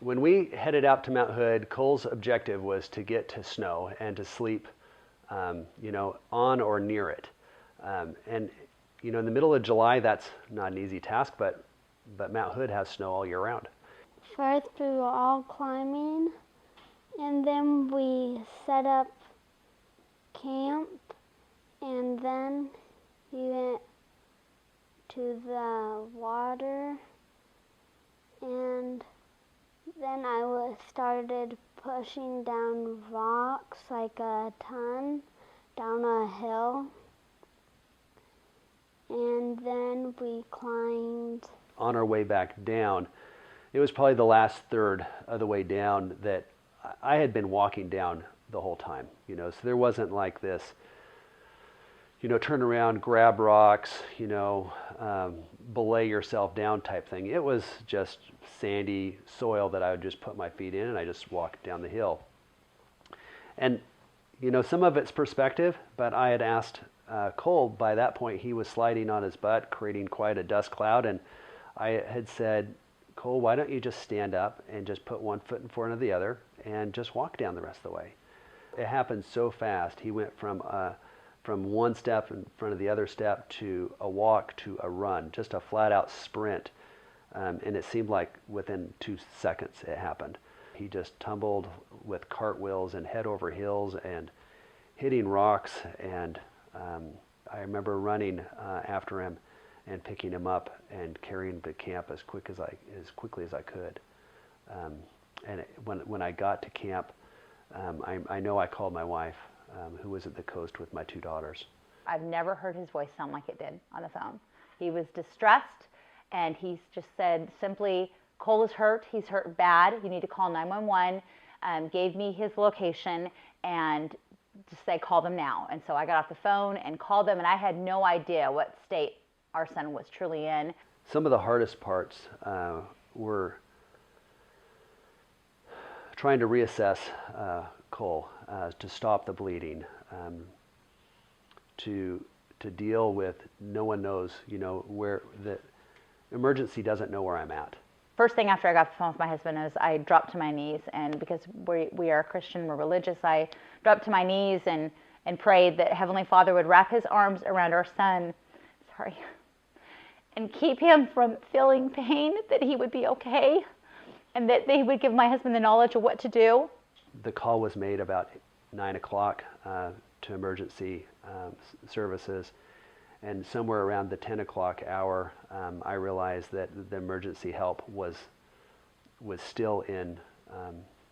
When we headed out to Mount Hood, Cole's objective was to get to snow and to sleep, on or near it. And in the middle of July, that's not an easy task, but Mount Hood has snow all year round. First, we were all climbing, and then we set up camp, and then we went to the water, and then I started pushing down rocks like a ton down a hill, and then we climbed. On our way back down, it was probably the last third of the way down that I had been walking down the whole time, so there wasn't like this, turn around, grab rocks, belay yourself down type thing. It was just sandy soil that I would just put my feet in and I just walked down the hill. And, some of it's perspective, but I had asked Cole, by that point he was sliding on his butt, creating quite a dust cloud, and I had said, Cole, why don't you just stand up and just put one foot in front of the other and just walk down the rest of the way. It happened so fast. He went from one step in front of the other step to a walk to a run, just a flat out sprint. And it seemed like within 2 seconds it happened. He just tumbled with cartwheels and head over heels and hitting rocks. And I remember running after him and picking him up and carrying the camp as quickly as I could. When I got to camp, I know I called my wife, who was at the coast with my 2 daughters. I've never heard his voice sound like it did on the phone. He was distressed, and he just said simply, Cole is hurt, he's hurt bad, you need to call 911, gave me his location, and just said, call them now. And so I got off the phone and called them, and I had no idea what state our son was truly in. Some of the hardest parts were trying to reassess Cole, to stop the bleeding, to deal with no one knows, where the emergency doesn't know where I'm at. First thing after I got off the phone with my husband is I dropped to my knees, and because we are Christian, we're religious, I dropped to my knees and prayed that Heavenly Father would wrap his arms around our son, and keep him from feeling pain, that he would be okay, and that they would give my husband the knowledge of what to do. The call was made about 9 o'clock to emergency services, and somewhere around the 10 o'clock hour, I realized that the emergency help was still in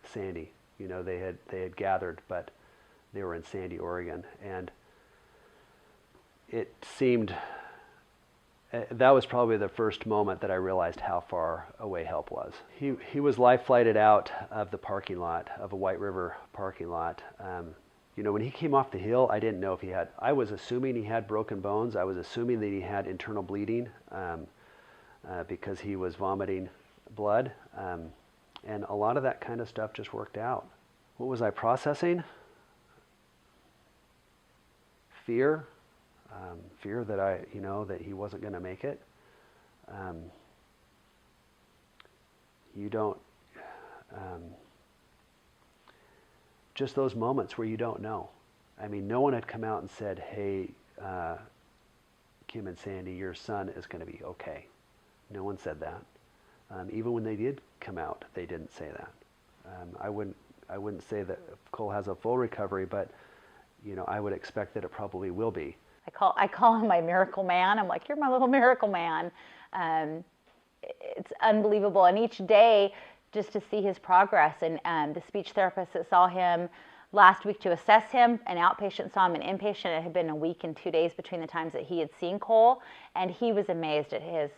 Sandy. They had gathered, but they were in Sandy, Oregon, and it seemed that was probably the first moment that I realized how far away help was. He was life flighted out of the parking lot, of a White River parking lot. When he came off the hill, I didn't know if he had, I was assuming he had broken bones. I was assuming that he had internal bleeding because he was vomiting blood. And a lot of that kind of stuff just worked out. What was I processing? Fear. Fear that that he wasn't going to make it. Just those moments where you don't know. I mean, no one had come out and said, hey, Kim and Sandy, your son is going to be okay. No one said that. Even when they did come out, they didn't say that. I wouldn't say that Cole has a full recovery, but I would expect that it probably will be. I call him my miracle man. I'm like, you're my little miracle man. It's unbelievable. And each day, just to see his progress, and the speech therapist that saw him last week to assess him, an outpatient saw him, an inpatient. It had been a week and 2 days between the times that he had seen Cole, and he was amazed at his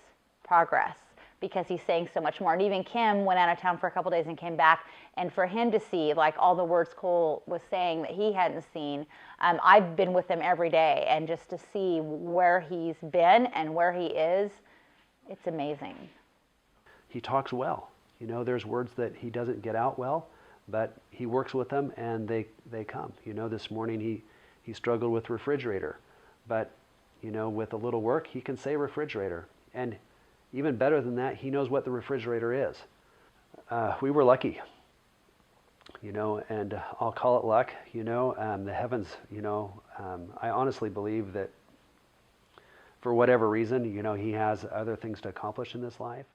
progress because he's saying so much more. And even Kim went out of town for a couple days and came back, and for him to see like all the words Cole was saying that he hadn't seen, I've been with him every day, and just to see where he's been and where he is, it's amazing. He talks well. There's words that he doesn't get out well, but he works with them and they come. This morning he struggled with refrigerator, but with a little work he can say refrigerator, and even better than that, he knows what the refrigerator is. we were lucky, and I'll call it luck. The heavens. I honestly believe that for whatever reason, he has other things to accomplish in this life.